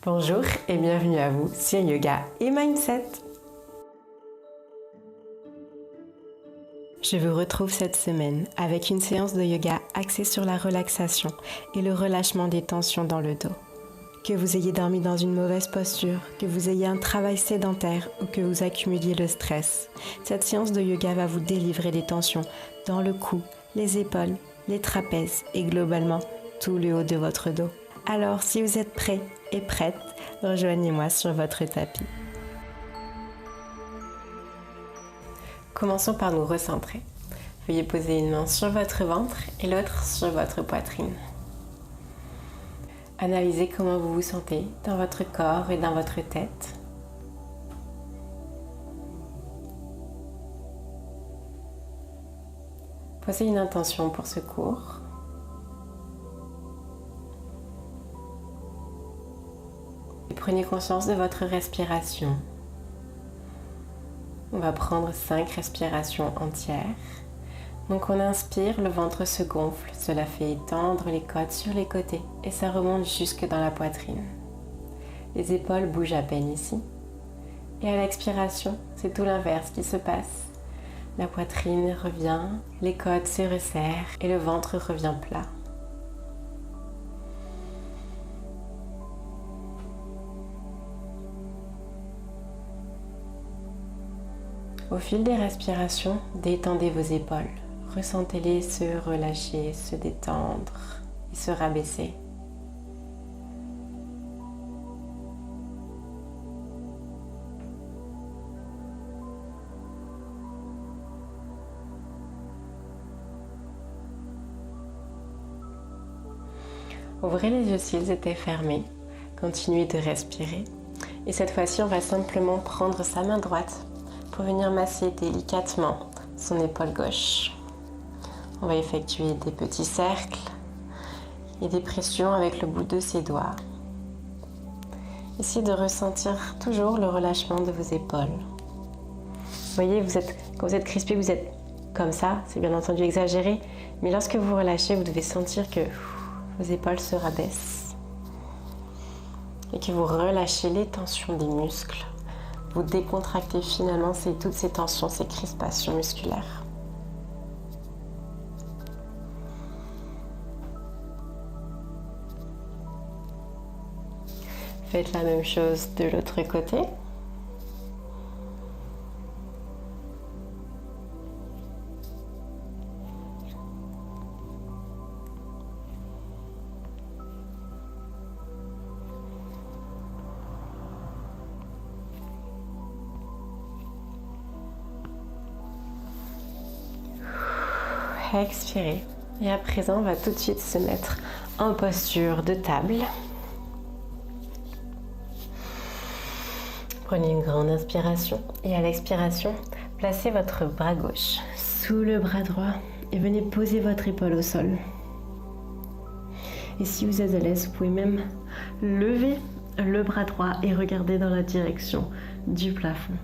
Bonjour et bienvenue à vous sur Yoga et Mindset. Je vous retrouve cette semaine avec une séance de yoga axée sur la relaxation et le relâchement des tensions dans le dos. Que vous ayez dormi dans une mauvaise posture, que vous ayez un travail sédentaire ou que vous accumuliez le stress, cette séance de yoga va vous délivrer des tensions dans le cou, les épaules, les trapèzes et globalement tout le haut de votre dos. Alors si vous êtes prêts et prête, rejoignez-moi sur votre tapis. Commençons par nous recentrer. Veuillez poser une main sur votre ventre et l'autre sur votre poitrine. Analysez comment vous vous sentez dans votre corps et dans votre tête. Posez une intention pour ce cours. Prenez conscience de votre respiration. On va prendre 5 respirations entières. Donc on inspire, le ventre se gonfle, cela fait étendre les côtes sur les côtés et ça remonte jusque dans la poitrine. Les épaules bougent à peine ici. Et à l'expiration, c'est tout l'inverse qui se passe. La poitrine revient, les côtes se resserrent et le ventre revient plat. Au fil des respirations, détendez vos épaules. Ressentez-les se relâcher, se détendre et se rabaisser. Ouvrez les yeux s'ils étaient fermés. Continuez de respirer. Et cette fois-ci, on va simplement prendre sa main droite pour venir masser délicatement son épaule gauche. On va effectuer des petits cercles et des pressions avec le bout de ses doigts. Essayez de ressentir toujours le relâchement de vos épaules. Vous voyez, quand vous êtes crispé, vous êtes comme ça, c'est bien entendu exagéré, mais lorsque vous relâchez, vous devez sentir que vos épaules se rabaissent et que vous relâchez les tensions des muscles. Vous décontractez finalement toutes ces tensions, ces crispations musculaires. Faites la même chose de l'autre côté. Expirez. Et à présent, on va tout de suite se mettre en posture de table. Prenez une grande inspiration et à l'expiration, placez votre bras gauche sous le bras droit et venez poser votre épaule au sol. Et si vous êtes à l'aise, vous pouvez même lever le bras droit et regarder dans la direction du plafond.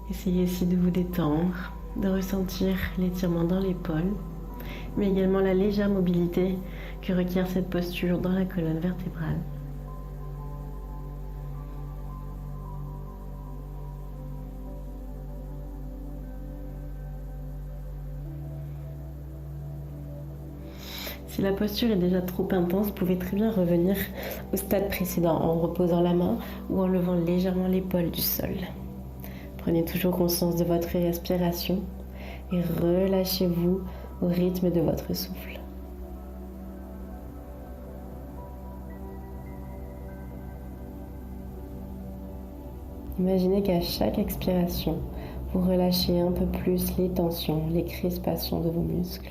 Essayez ici de vous détendre, de ressentir l'étirement dans l'épaule, mais également la légère mobilité que requiert cette posture dans la colonne vertébrale. Si la posture est déjà trop intense, vous pouvez très bien revenir au stade précédent en reposant la main ou en levant légèrement l'épaule du sol. Prenez toujours conscience de votre respiration et relâchez-vous au rythme de votre souffle. Imaginez qu'à chaque expiration, vous relâchez un peu plus les tensions, les crispations de vos muscles.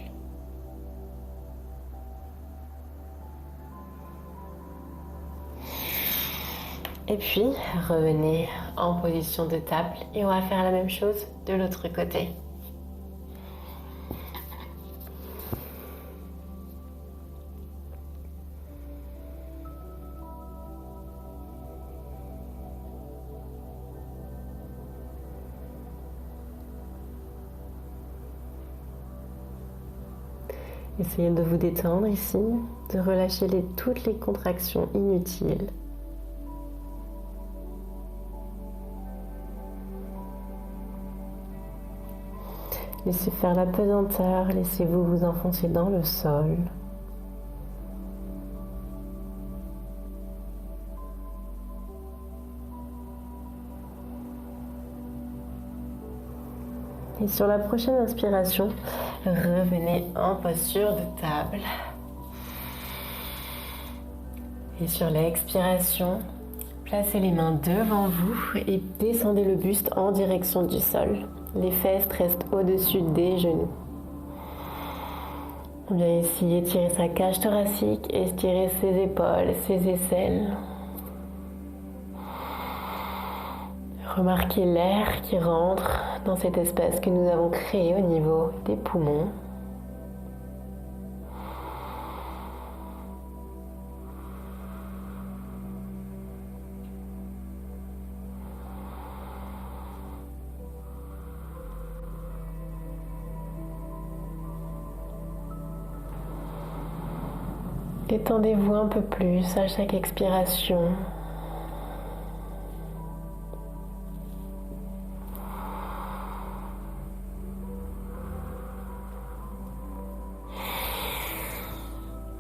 Et puis, revenez en position de table et on va faire la même chose de l'autre côté. Essayez de vous détendre ici, de relâcher toutes les contractions inutiles. Laissez faire la pesanteur, laissez-vous vous enfoncer dans le sol. Et sur la prochaine inspiration, revenez en posture de table. Et sur l'expiration, placez les mains devant vous et descendez le buste en direction du sol. Les fesses restent au-dessus des genoux. On vient ici étirer sa cage thoracique, étirer ses épaules, ses aisselles. Remarquez l'air qui rentre dans cet espace que nous avons créé au niveau des poumons. Détendez-vous un peu plus à chaque expiration.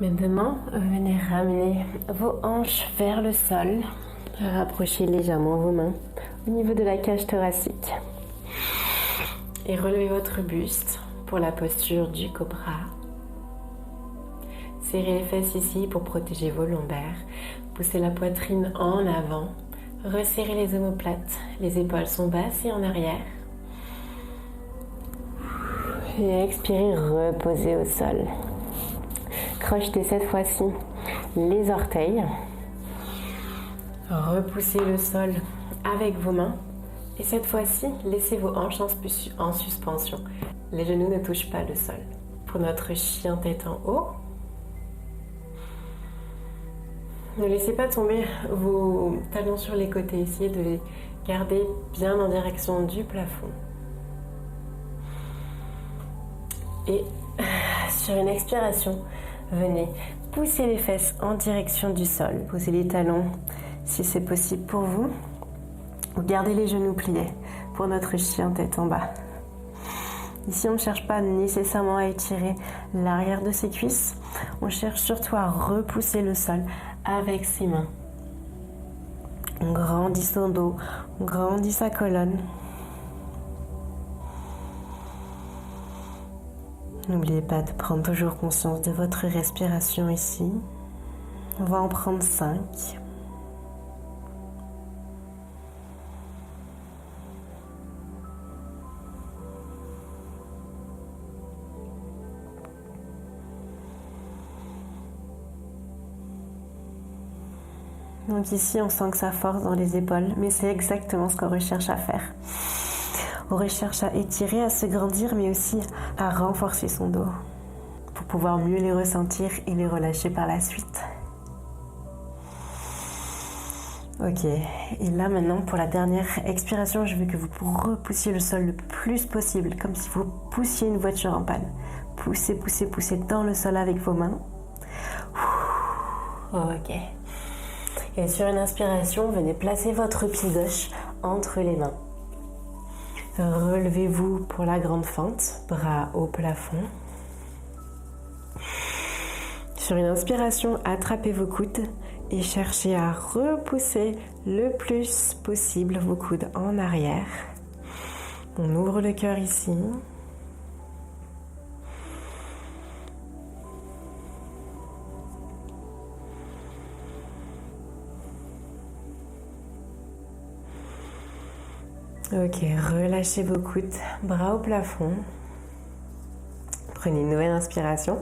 Maintenant, venez ramener vos hanches vers le sol. Rapprochez légèrement vos mains au niveau de la cage thoracique. Et relevez votre buste pour la posture du cobra. Serrez les fesses ici pour protéger vos lombaires. Poussez la poitrine en avant. Resserrez les omoplates. Les épaules sont basses et en arrière. Et expirez, reposez au sol. Crochetez cette fois-ci les orteils. Repoussez le sol avec vos mains. Et cette fois-ci, laissez vos hanches en suspension. Les genoux ne touchent pas le sol. Pour notre chien tête en haut, ne laissez pas tomber vos talons sur les côtés. Essayez de les garder bien en direction du plafond. Et sur une expiration, venez pousser les fesses en direction du sol. Posez les talons si c'est possible pour vous. Ou gardez les genoux pliés pour notre chien tête en bas. Ici, on ne cherche pas nécessairement à étirer l'arrière de ses cuisses. On cherche surtout à repousser le sol avec ses mains. On grandit son dos, on grandit sa colonne. N'oubliez pas de prendre toujours conscience de votre respiration ici. On va en prendre 5. Donc ici, on sent que ça force dans les épaules, mais c'est exactement ce qu'on recherche à faire. On recherche à étirer, à se grandir, mais aussi à renforcer son dos pour pouvoir mieux les ressentir et les relâcher par la suite. Ok, et là maintenant pour la dernière expiration, je veux que vous repoussiez le sol le plus possible, comme si vous poussiez une voiture en panne. Poussez, poussez, poussez dans le sol avec vos mains. Ok. Et sur une inspiration, venez placer votre pied gauche entre les mains. Relevez-vous pour la grande fente, bras au plafond. Sur une inspiration, attrapez vos coudes et cherchez à repousser le plus possible vos coudes en arrière. On ouvre le cœur ici. Ok, relâchez vos coudes, bras au plafond. Prenez une nouvelle inspiration.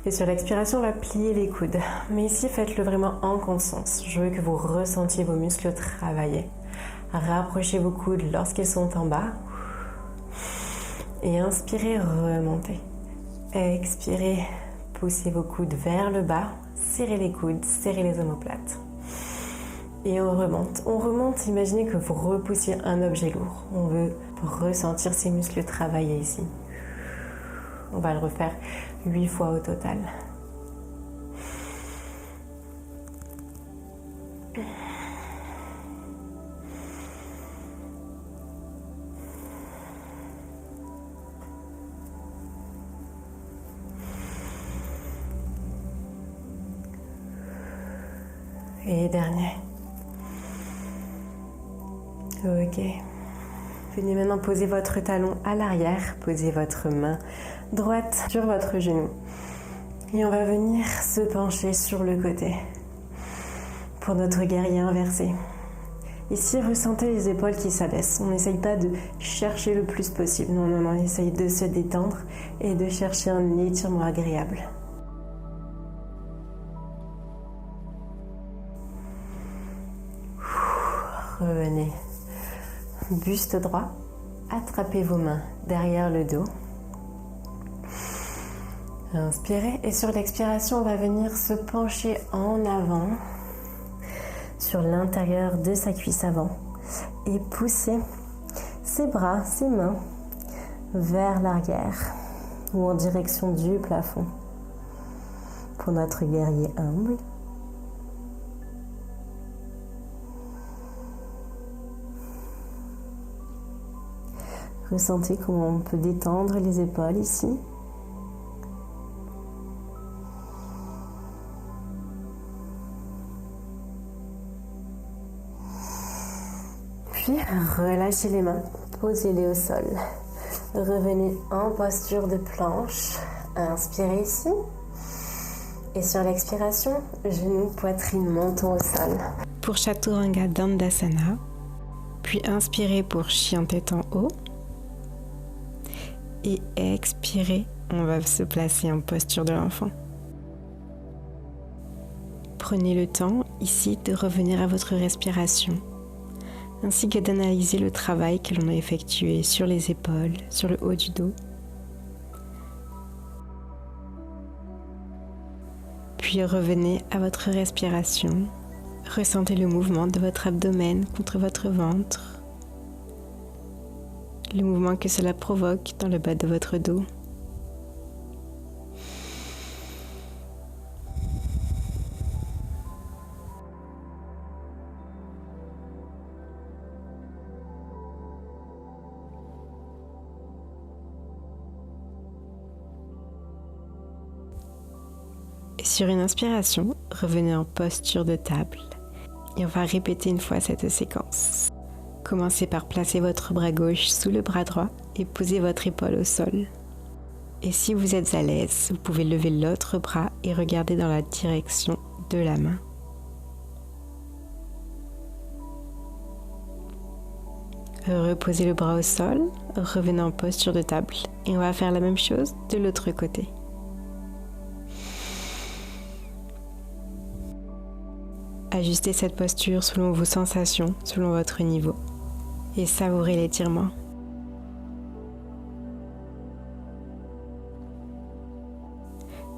Et sur l'expiration, on va plier les coudes. Mais ici, faites-le vraiment en conscience. Je veux que vous ressentiez vos muscles travailler. Rapprochez vos coudes lorsqu'ils sont en bas. Et inspirez, remontez. Expirez, poussez vos coudes vers le bas. Serrez les coudes, serrez les omoplates. Et on remonte. On remonte, imaginez que vous repoussiez un objet lourd. On veut ressentir ces muscles travailler ici. On va le refaire 8 fois au total. Et dernier. Ok. Venez maintenant poser votre talon à l'arrière, posez votre main droite sur votre genou. Et on va venir se pencher sur le côté pour notre guerrier inversé. Ici, ressentez les épaules qui s'abaissent. On n'essaye pas de chercher le plus possible. Non, non, non, on essaye de se détendre et de chercher un étirement agréable. Revenez. Buste droit, attrapez vos mains derrière le dos. Inspirez et sur l'expiration, on va venir se pencher en avant sur l'intérieur de sa cuisse avant et pousser ses bras, ses mains vers l'arrière ou en direction du plafond pour notre guerrier humble. Ressentez comment on peut détendre les épaules ici. Puis relâchez les mains, posez-les au sol. Revenez en posture de planche. Inspirez ici. Et sur l'expiration, genoux, poitrine, menton au sol. Pour Chaturanga Dandasana, puis inspirez pour chien tête en haut. Et expirez, on va se placer en posture de l'enfant. Prenez le temps ici de revenir à votre respiration, ainsi que d'analyser le travail que l'on a effectué sur les épaules, sur le haut du dos. Puis revenez à votre respiration, ressentez le mouvement de votre abdomen contre votre ventre, le mouvement que cela provoque dans le bas de votre dos. Et sur une inspiration, revenez en posture de table et on va répéter une fois cette séquence. Commencez par placer votre bras gauche sous le bras droit et posez votre épaule au sol. Et si vous êtes à l'aise, vous pouvez lever l'autre bras et regarder dans la direction de la main. Reposez le bras au sol, revenez en posture de table et on va faire la même chose de l'autre côté. Ajustez cette posture selon vos sensations, selon votre niveau. Et savourez l'étirement.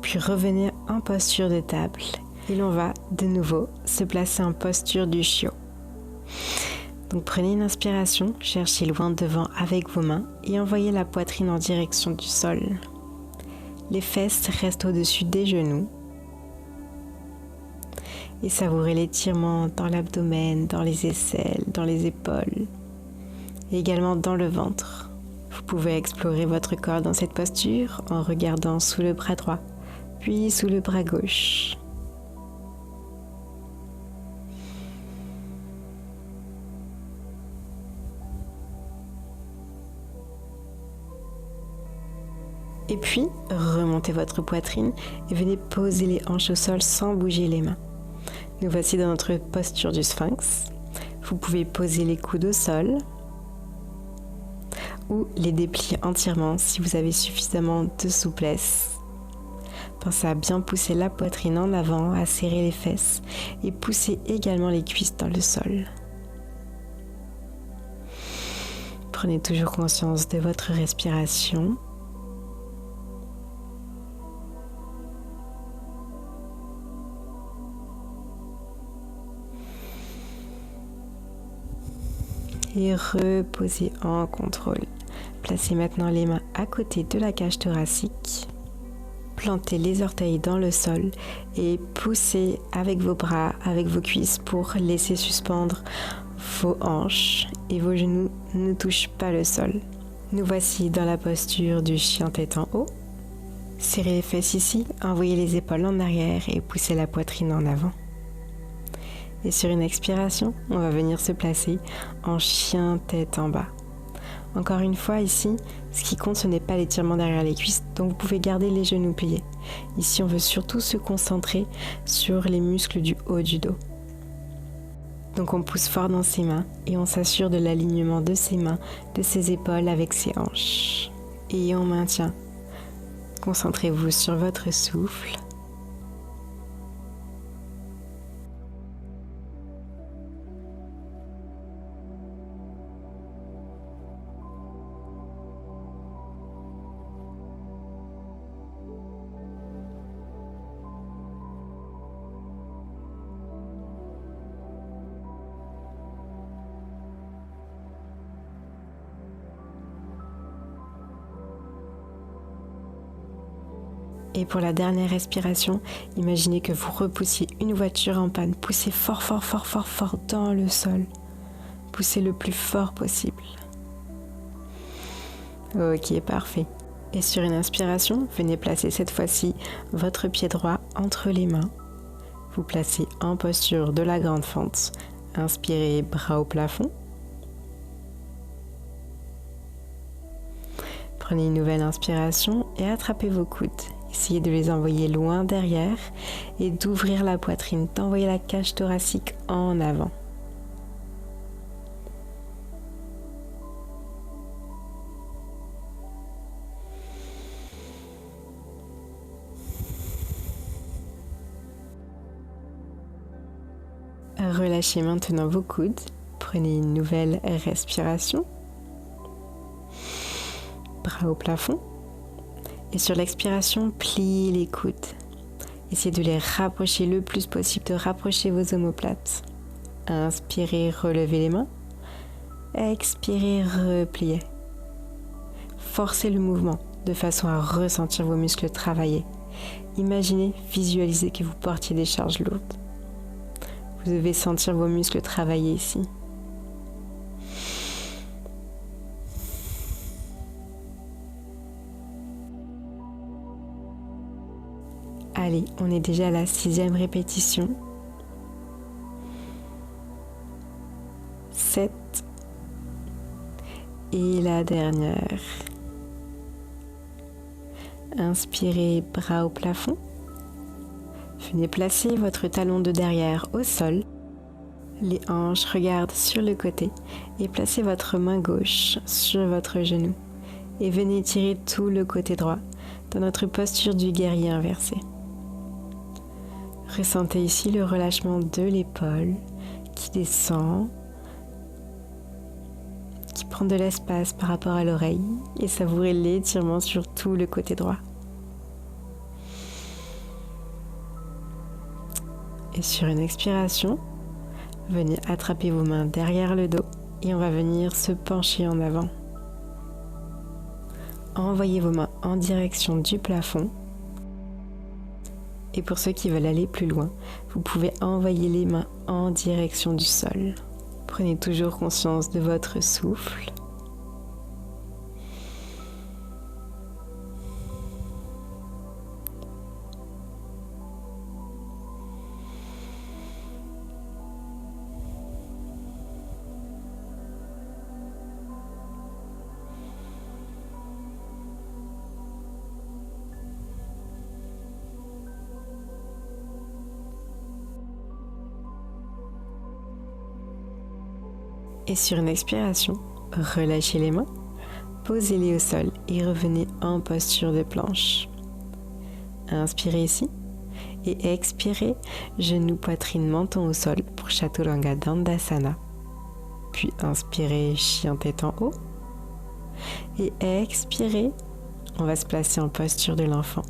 Puis revenez en posture de table. Et l'on va de nouveau se placer en posture du chiot. Donc prenez une inspiration, cherchez loin devant avec vos mains et envoyez la poitrine en direction du sol. Les fesses restent au-dessus des genoux. Et savourez l'étirement dans l'abdomen, dans les aisselles, dans les épaules. Et également dans le ventre. Vous pouvez explorer votre corps dans cette posture en regardant sous le bras droit, puis sous le bras gauche. Et puis, remontez votre poitrine et venez poser les hanches au sol sans bouger les mains. Nous voici dans notre posture du sphinx. Vous pouvez poser les coudes au sol ou les déplier entièrement si vous avez suffisamment de souplesse. Pensez à bien pousser la poitrine en avant, à serrer les fesses et pousser également les cuisses dans le sol. Prenez toujours conscience de votre respiration. Et reposez en contrôle. Placez maintenant les mains à côté de la cage thoracique. plantez les orteils dans le sol et poussez avec vos bras, avec vos cuisses pour laisser suspendre vos hanches et vos genoux ne touchent pas le sol. Nous voici dans la posture du chien tête en haut. Serrez les fesses ici, envoyez les épaules en arrière et poussez la poitrine en avant. Et sur une expiration, on va venir se placer en chien tête en bas. Encore une fois ici, ce qui compte ce n'est pas l'étirement derrière les cuisses, donc vous pouvez garder les genoux pliés. Ici on veut surtout se concentrer sur les muscles du haut du dos. Donc on pousse fort dans ses mains et on s'assure de l'alignement de ses mains, de ses épaules avec ses hanches. Et on maintient. Concentrez-vous sur votre souffle. Et pour la dernière respiration, imaginez que vous repoussiez une voiture en panne. Poussez fort, fort, fort, fort, fort dans le sol. Poussez le plus fort possible. Ok, parfait. Et sur une inspiration, venez placer cette fois-ci votre pied droit entre les mains. Vous placez en posture de la grande fente. Inspirez, bras au plafond. Prenez une nouvelle inspiration et attrapez vos coudes. Essayez de les envoyer loin derrière et d'ouvrir la poitrine, d'envoyer la cage thoracique en avant. Relâchez maintenant vos coudes. Prenez une nouvelle respiration. Bras au plafond. Et sur l'expiration, pliez les coudes. Essayez de les rapprocher le plus possible, de rapprocher vos omoplates. Inspirez, relevez les mains. Expirez, repliez. Forcez le mouvement de façon à ressentir vos muscles travailler. Imaginez, visualisez que vous portiez des charges lourdes. Vous devez sentir vos muscles travailler ici. Allez, on est déjà à la 6e répétition. 7. Et la dernière. Inspirez, bras au plafond. Venez placer votre talon de derrière au sol. Les hanches regardent sur le côté et placez votre main gauche sur votre genou. Et venez tirer tout le côté droit dans notre posture du guerrier inversé. Ressentez ici le relâchement de l'épaule qui descend, qui prend de l'espace par rapport à l'oreille et savourez l'étirement sur tout le côté droit. Et sur une expiration, venez attraper vos mains derrière le dos et on va venir se pencher en avant. Envoyez vos mains en direction du plafond. Et pour ceux qui veulent aller plus loin, vous pouvez envoyer les mains en direction du sol. Prenez toujours conscience de votre souffle. Et sur une expiration, relâchez les mains, posez-les au sol et revenez en posture de planche. Inspirez ici et expirez, genoux, poitrine, menton au sol pour Chaturanga Dandasana. Puis inspirez, chien tête en haut. Et expirez, on va se placer en posture de l'enfant.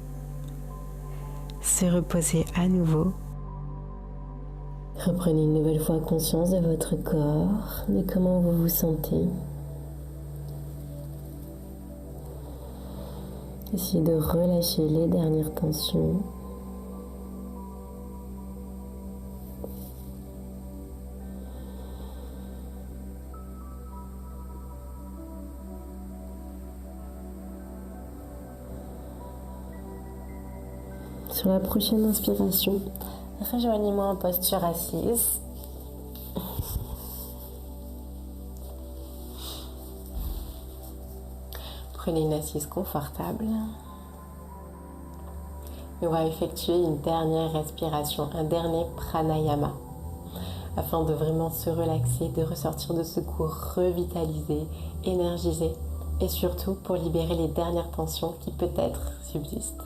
Se reposer à nouveau. Reprenez une nouvelle fois conscience de votre corps, de comment vous vous sentez. Essayez de relâcher les dernières tensions. Sur la prochaine inspiration, rejoignez-moi en posture assise. Prenez une assise confortable. Et on va effectuer une dernière respiration, un dernier pranayama, afin de vraiment se relaxer, de ressortir de ce cours revitalisé, énergisé, et surtout pour libérer les dernières tensions qui peut-être subsistent.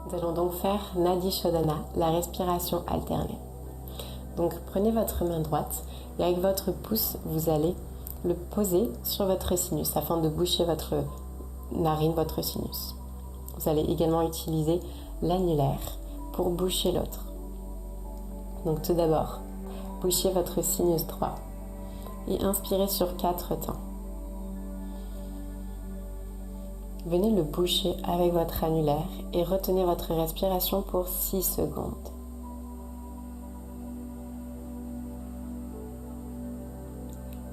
Nous allons donc faire Nadi Shodhana, la respiration alternée. Donc prenez votre main droite et avec votre pouce, vous allez le poser sur votre sinus afin de boucher votre narine, votre sinus. Vous allez également utiliser l'annulaire pour boucher l'autre. Donc tout d'abord, bouchez votre sinus droit et inspirez sur 4 temps. Venez le boucher avec votre annulaire et retenez votre respiration pour 6 secondes.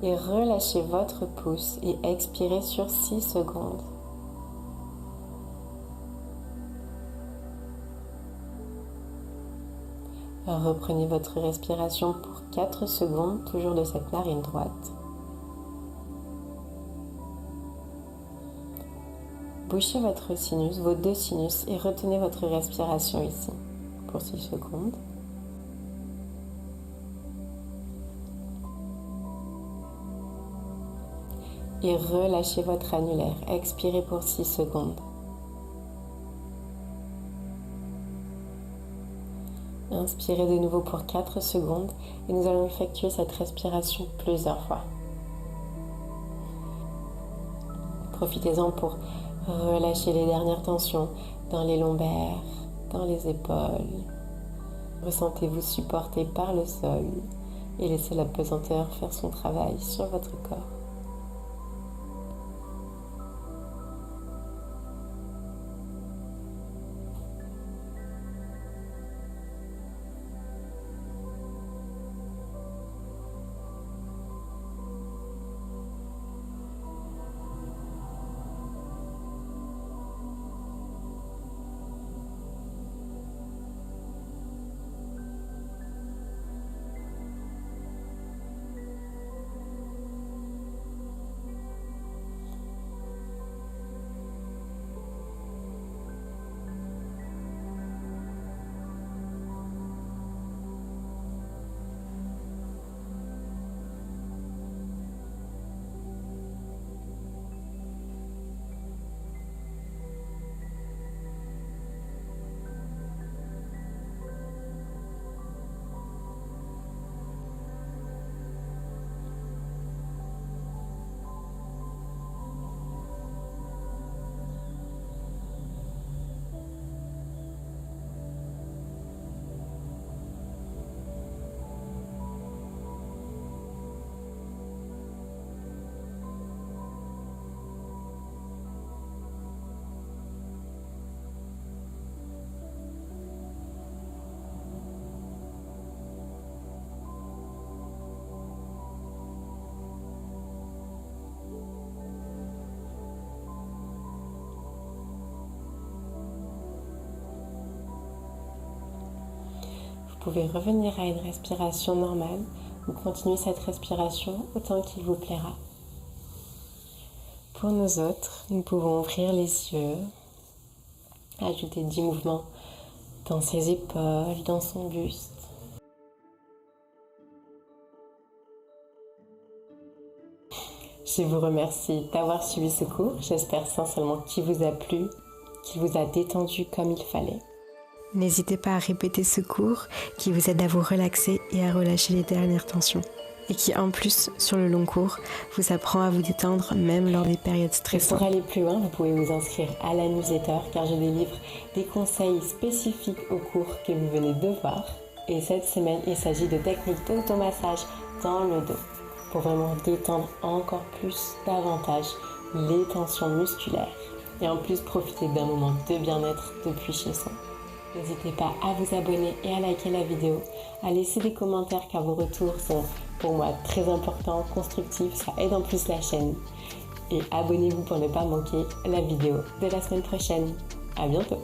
Et relâchez votre pouce et expirez sur 6 secondes. Reprenez votre respiration pour 4 secondes, toujours de cette narine droite. Bouchez votre sinus, vos 2 sinus, et retenez votre respiration ici pour 6 secondes. Et relâchez votre annulaire. Expirez pour 6 secondes. Inspirez de nouveau pour 4 secondes et nous allons effectuer cette respiration plusieurs fois. Profitez-en pour relâcher les dernières tensions dans les lombaires, dans les épaules. Ressentez-vous supporté par le sol et laissez la pesanteur faire son travail sur votre corps. Vous pouvez revenir à une respiration normale ou continuer cette respiration autant qu'il vous plaira. Pour nous autres, nous pouvons ouvrir les yeux, ajouter 10 mouvements dans ses épaules, dans son buste. Je vous remercie d'avoir suivi ce cours. J'espère sincèrement qu'il vous a plu, qu'il vous a détendu comme il fallait. N'hésitez pas à répéter ce cours qui vous aide à vous relaxer et à relâcher les dernières tensions. Et qui en plus, sur le long cours, vous apprend à vous détendre même lors des périodes stressantes. Pour aller plus loin, vous pouvez vous inscrire à la newsletter car je délivre des conseils spécifiques au cours que vous venez de voir. Et cette semaine, il s'agit de techniques d'automassage dans le dos pour vraiment détendre encore plus, davantage les tensions musculaires. et en plus profiter d'un moment de bien-être depuis chez soi. N'hésitez pas à vous abonner et à liker la vidéo, à laisser des commentaires car vos retours sont pour moi très importants, constructifs, ça aide en plus la chaîne. Et abonnez-vous pour ne pas manquer la vidéo de la semaine prochaine. À bientôt!